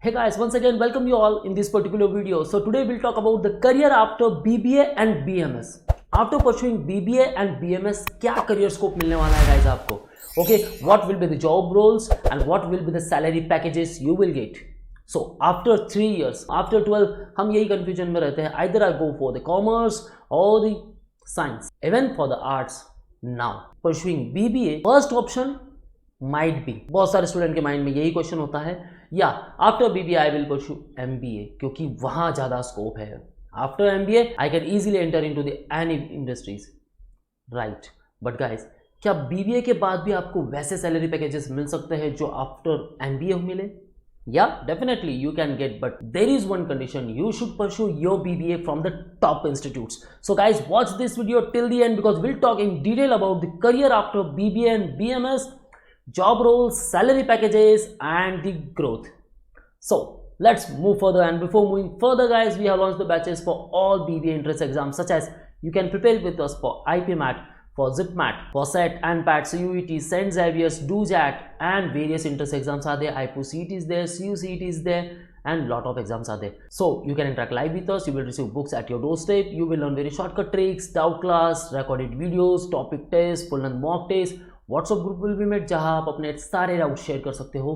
Hey guys, once again welcome you all in this particular video. So today we'll talk about the career after BBA and BMS. After pursuing BBA and BMS, क्या career scope मिलने वाला है guys आपको? Okay, what will be the job roles and what will be the salary packages you will get? So after 3 years, after 12, हम यही confusion में रहते हैं. Either I go for the commerce or the science. Even for the arts, now pursuing BBA, first option might be. बहुत सारे student के mind में यही क्वेश्चन होता है, या after BBA I will pursue MBA क्योंकि वहां ज्यादा स्कोप है. After MBA I can easily enter into the any industries, right? But guys, क्या बीबीए के बाद भी आपको वैसे सैलरी पैकेजेस मिल सकते हैं जो आफ्टर एमबीए मिले? या definitely you can get, but there is one condition, you should pursue your BBA from the top institutes. So guys, watch this video till the end because will talk in detail about the career after BBA and BMS, job roles, salary packages and the growth. So let's move further, and before moving further guys, we have launched the batches for all BBA entrance exams, such as you can prepare with us for IPMAT, for ZipMat, for SET, ANPAT, CUET, St. Xavier's, DOJAT and various entrance exams are there. IPOCET is there, CUCET is there and lot of exams are there. So you can interact live with us, you will receive books at your doorstep, you will learn very shortcut tricks, doubt class, recorded videos, topic tests, full and mock tests. WhatsApp group will be made जहां आप अपने सारे doubt share कर सकते हो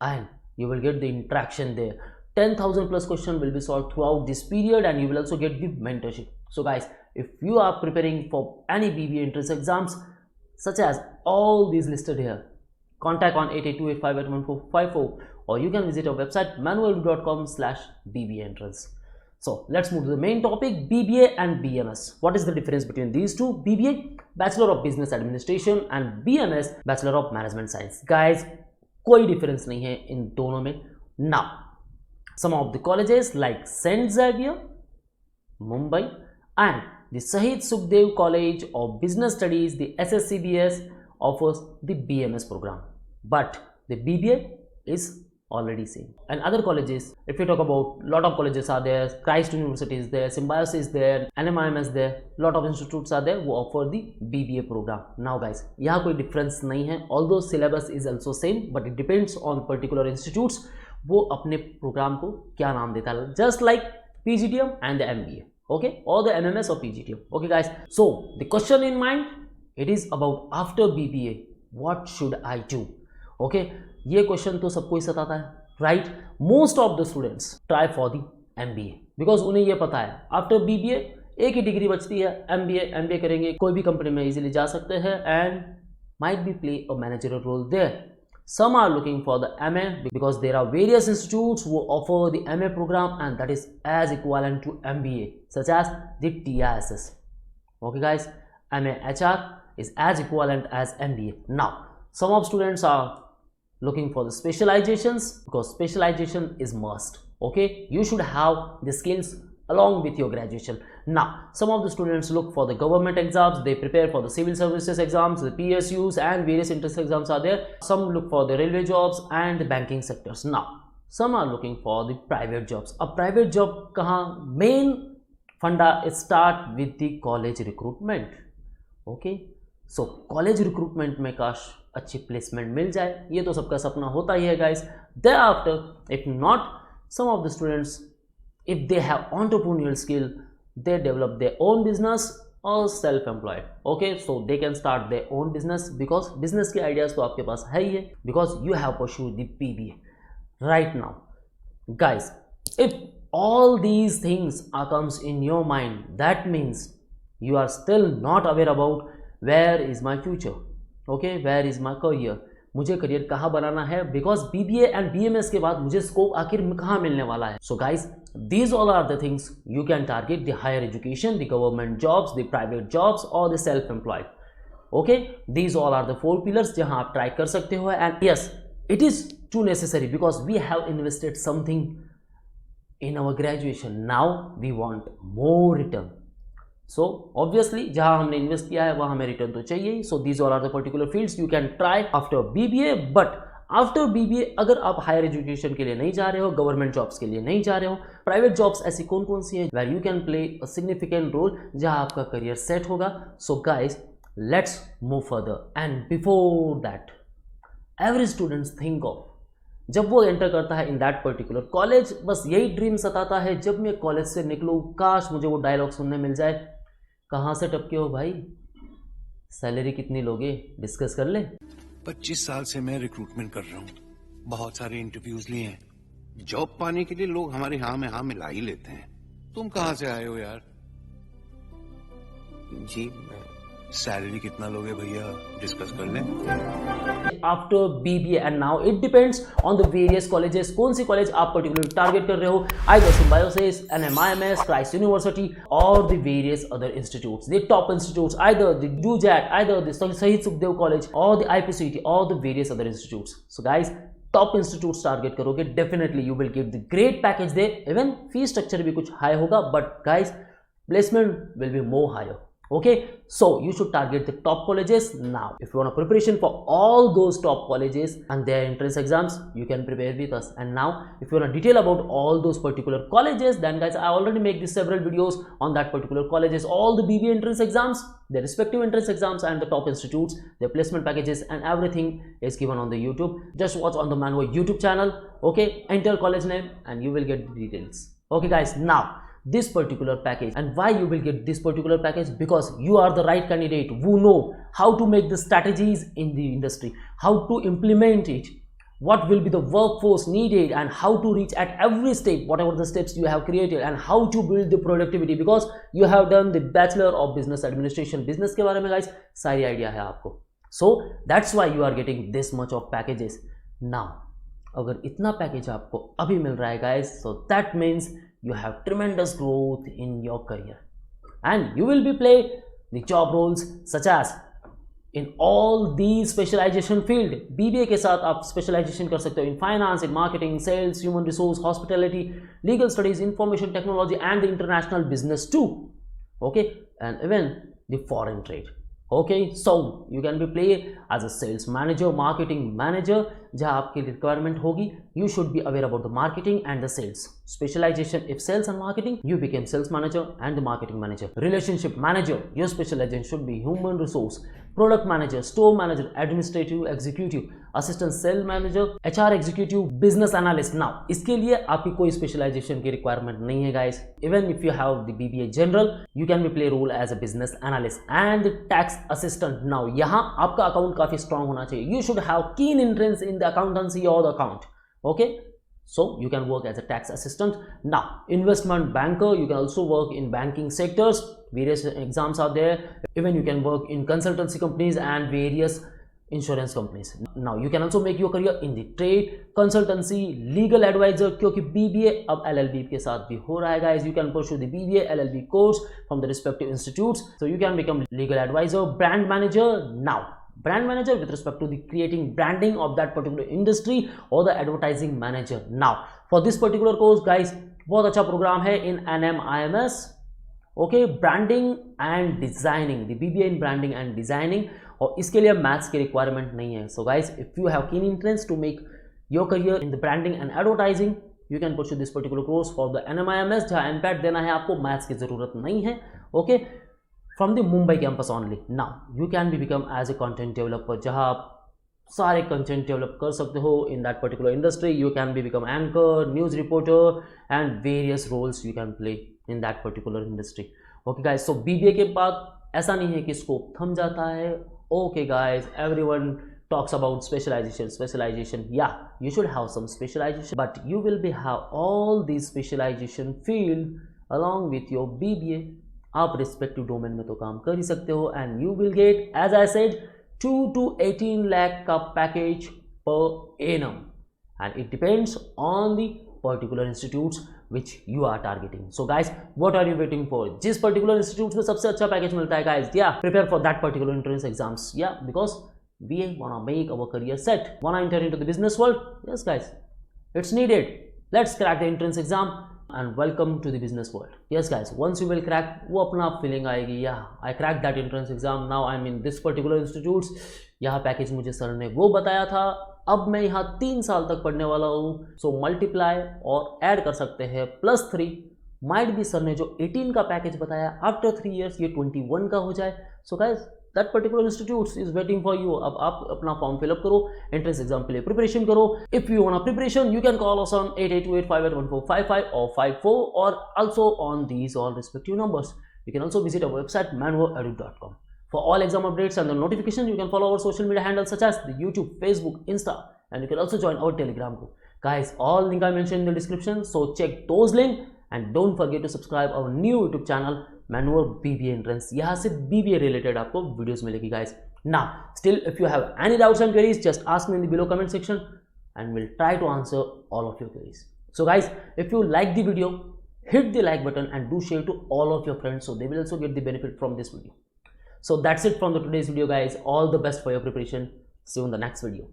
and you will get the interaction there. 10,000 plus question will be solved throughout this period and you will also get the mentorship. So guys, if you are preparing for any BBA entrance exams such as all these listed here, contact on 8828581454 or you can visit our website manual.com/BBA entrance. So let's move to the main topic, BBA and BMS. What is the difference between these two? BBA, Bachelor of Business Administration and BMS, Bachelor of Management Science. Guys, कोई difference नहीं है इन दोनों में. Now, some of the colleges like St. Xavier, Mumbai and the Shahid Sukhdev College of Business Studies, the SSCBS, offers the BMS program. But the BBA is already same. And other colleges, if you talk about, lot of colleges are there, Christ University is there, Symbiosis is there, NMIM is there, lot of institutes are there who offer the BBA program. Now guys, यहाँ कोई difference नहीं है, although syllabus is also same, but it depends on particular institutes, वो अपने program को क्या नाम देता है, just like PGTM and the MBA, okay, or the MMS or PGTM. Okay guys, so the question in mind, it is about after BBA, what should I do? Okay, ये question तो सबको ही सताता है, right? Most of the students try for the MBA because उन्हें ये पता है after BBA एक ही डिग्री बचती है, एमबीए करेंगे, कोई भी कंपनी में इजीली जा सकते हैं and might be play a managerial role there. Some are looking for the MA because there are various institutes वो offer the MA programme and that is as equivalent to MBA such as the TISS. Okay guys, MA HR is as equivalent as MBA. Now some of students are looking for the specializations because specialization is must. Okay, you should have the skills along with your graduation. Now some of the students look for the government exams, they prepare for the civil services exams, the PSUs and various entrance exams are there. Some look for the railway jobs and the banking sectors. Now some are looking for the private jobs. A private job kahan? Main funda is start with the college recruitment. Okay, so college recruitment में काश अच्छी placement मिल जाए, ये तो सबका सपना होता ही है guys. Thereafter, if not, some of the students, if they have entrepreneurial skill, they develop their own business or self-employed. Okay, so they can start their own business because business के ideas तो आपके पास है ही है because you have pursued the BBA right now. Guys, if all these things comes in your mind, that means you are still not aware about where is my future. Okay, where is my career? मुझे career कहाँ बनाना है because BBA and BMS के बाद मुझे scope आखिर कहाँ मिलने वाला है. So guys, these all are the things you can target: the higher education, the government jobs, the private jobs or the self-employed. Okay, these all are the 4 pillars जहाँ आप ट्राई कर सकते हो. And yes, it is too necessary because we have invested something in our graduation. Now we want more return. So obviously जहाँ हमने invest किया है वहाँ हमें रिटर्न तो चाहिए ही. So these all are the particular fields you can try after BBA. But after BBA अगर आप हायर एजुकेशन के लिए नहीं जा रहे हो, गवर्नमेंट जॉब्स के लिए नहीं जा रहे हो, प्राइवेट जॉब्स ऐसी कौन कौन सी है where you can play a significant role जहाँ आपका करियर सेट होगा. So guys, let's move further. And before that, every students think of जब वो एंटर करता है इन दैट पर्टिकुलर कॉलेज, बस यही ड्रीम सताता है, जब मैं कॉलेज से निकलूँ काश मुझे वो डायलॉग सुनने मिल जाए, कहाँ से टपके हो भाई, सैलरी कितनी लोगे, डिस्कस कर ले। 25 साल से मैं रिक्रूटमेंट कर रहा हूँ, बहुत सारे इंटरव्यूज लिए हैं, जॉब पाने के लिए लोग हमारे हाँ में हाँ मिला ही लेते हैं। तुम कहाँ से आए हो यार? जी सैलरी कितना लोगे भैया, डिस्कस कर लें। After BBA and now it depends on the various colleges, कौन सी कॉलेज आप पर्टिकुलरली टारगेट कर रहे हो, either Symbiosis, NMIMS, Christ university और the various other institutes, the top institutes, either the DUJAT, either the Shaheed Sukhdev college और द IPCET और the various other institutes. So guys top institutes target करोगे, definitely you will get the great package दे, even fee structure भी कुछ high होगा, but guys placement will be more higher. Okay, so you should target the top colleges. Now if you want a preparation for all those top colleges and their entrance exams, you can prepare with us. And now if you want to detail about all those particular colleges, then guys, I already make these several videos on that particular colleges, all the BBA entrance exams, their respective entrance exams and the top institutes, their placement packages, and everything is given on the YouTube. Just watch on the Manvo YouTube channel. Okay, enter college name and you will get the details. Okay guys, now this particular package, and why you will get this particular package, because you are the right candidate who know how to make the strategies in the industry, how to implement it, what will be the workforce needed, and how to reach at every step whatever the steps you have created, and how to build the productivity, because you have done the Bachelor of Business Administration. business के बारे में guys सारी idea है आपको, so that's why you are getting this much of packages. Now अगर इतना package आपको अभी मिल रहा है guys, so that means you have tremendous growth in your career and you will be play the job roles such as in all these specialization field. BBA के साथ आप specialization कर सकते हो in finance, in marketing, sales, human resource, hospitality, legal studies, information technology and the international business too. Okay, and even the foreign trade. Okay, so you can be play as a sales manager, marketing manager, जहाँ आपकी requirement होगी, you should be aware about the marketing and the sales specialization. If sales and marketing, you became sales manager and the marketing manager. Relationship manager, your specialization should be human resource, product manager, store manager, administrative executive, assistant sales manager, HR executive, business analyst. Now इसके लिए आपकी कोई specialization की requirement नहीं है guys. Even if you have the BBA general, you can be play role as a business analyst and the tax assistant. Now यहाँ आपका account काफी strong होना चाहिए. You should have keen interest in the accountancy or the account. Okay, so you can work as a tax assistant. Now investment banker, you can also work in banking sectors, various exams are there. Even you can work in consultancy companies and various insurance companies. Now you can also make your career in the trade, consultancy, legal advisor, क्योंकि BBA अब LLB के साथ भी हो रहा है guys. You can pursue the BBA LLB course from the respective institutes, so you can become legal advisor, brand manager. Now brand manager with respect to the creating branding of that particular industry, or the advertising manager. Now for this particular course guys, बहुत अच्छा programme है in NMIMS. Okay, branding and designing, the BBA in branding and designing, और इसके लिए maths की requirement नहीं है. So guys, if you have keen interest to make your career in the branding and advertising, you can pursue this particular course for the NMIMS, जहाँ MPAT देना है आपको, मैथ्स की ज़रूरत नहीं है. Okay, from the Mumbai campus only. Now you can be become as a content developer, जहाँ आप सारे content develop कर सकते हो in that particular industry. You can be become anchor, news reporter and various roles you can play in that particular industry. Okay guys, so BBA के बाद ऐसा नहीं है कि स्कोप थम जाता है. Okay guys, everyone talks about specialization. Yeah, you should have some specialization, but you will be have all these specialization field along with your BBA. आप रिस्पेक्टिव डोमेन में तो काम कर ही सकते हो, and you will get as I said 2 to 18 lakh का package per annum, and it depends on the particular institutes which you are targeting. So guys, what are you waiting for? जिस particular institute में सबसे अच्छा package मिलता है guys, या prepare for that particular entrance exams. या because we wanna make our career set, wanna enter into the business world. Yes guys, it's needed. Let's crack the entrance exam and welcome to the business world. Yes guys, once you will crack, वो अपना आप feeling आएगी, yeah I cracked that entrance exam, now I'm in this particular institutes, यहाँ package मुझे sir ने वो बताया था, अब मैं यहाँ 3 साल तक पढ़ने वाला हूँ. सो मल्टीप्लाई और ऐड कर सकते हैं +3, माइट भी सर ने जो 18 का पैकेज बताया आफ्टर 3 years ये 21 का हो जाए. So guys, that particular institute is waiting for you. अब आप अपना फॉर्म फिलअप करो, एंट्रेंस एग्जाम के लिए प्रिपरेशन करो. If you want preparation you can call us on 8828581455 or 54 or also on these all respective numbers. You can also visit our website manvoedu.com. For all exam updates and the notifications, you can follow our social media handles such as the YouTube, Facebook, Insta, and you can also join our Telegram group. Guys, all link I mentioned in the description, so check those links and don't forget to subscribe our new YouTube channel Manvoe BBA Entrance. यहाँ से BBA related आपको videos मिलेगी guys. Now, still if you have any doubts and queries, just ask me in the below comment section and we'll try to answer all of your queries. So guys, if you like the video, hit the like button and do share to all of your friends so they will also get the benefit from this video. So that's it from today's video guys. All the best for your preparation. See you in the next video.